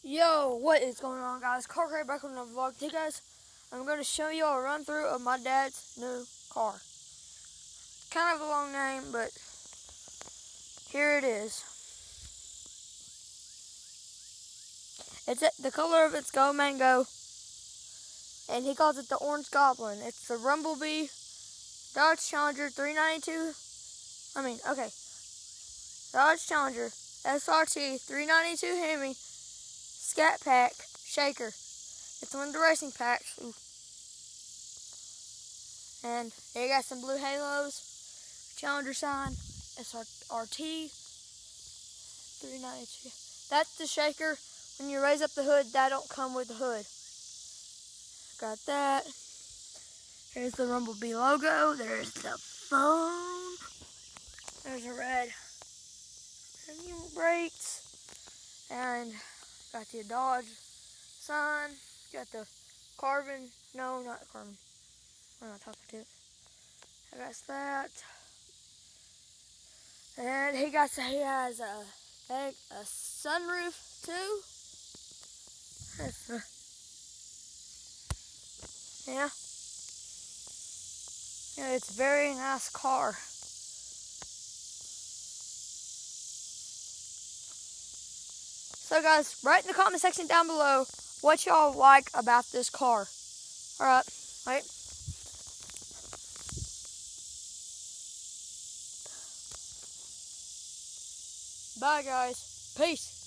Yo, what is going on, guys? Car Crate back on the vlog. Hey guys, I'm going to show you a run through of my dad's new car. Kind of a long name, but here it is. The color of it's Go Mango, and he calls it the Orange Goblin. It's the Rumblebee Dodge Challenger 392. Dodge Challenger SRT 392 Hemi Scat Pack Shaker. It's one of the racing packs. Ooh. And they got some blue halos, Challenger sign, SRT 392. That's the shaker. When you raise up the hood, that don't come with the hood. Got that. There's the Rumblebee logo. There's the phone. There's a red premium brakes. And got the Dodge sign. Got the carbon. No, not carbon. I'm not talking to it. I got that. And he has a sunroof too. Yeah. Yeah, it's a very nice car. So guys, write in the comment section down below what y'all like about this car. Alright, wait. Bye guys. Peace.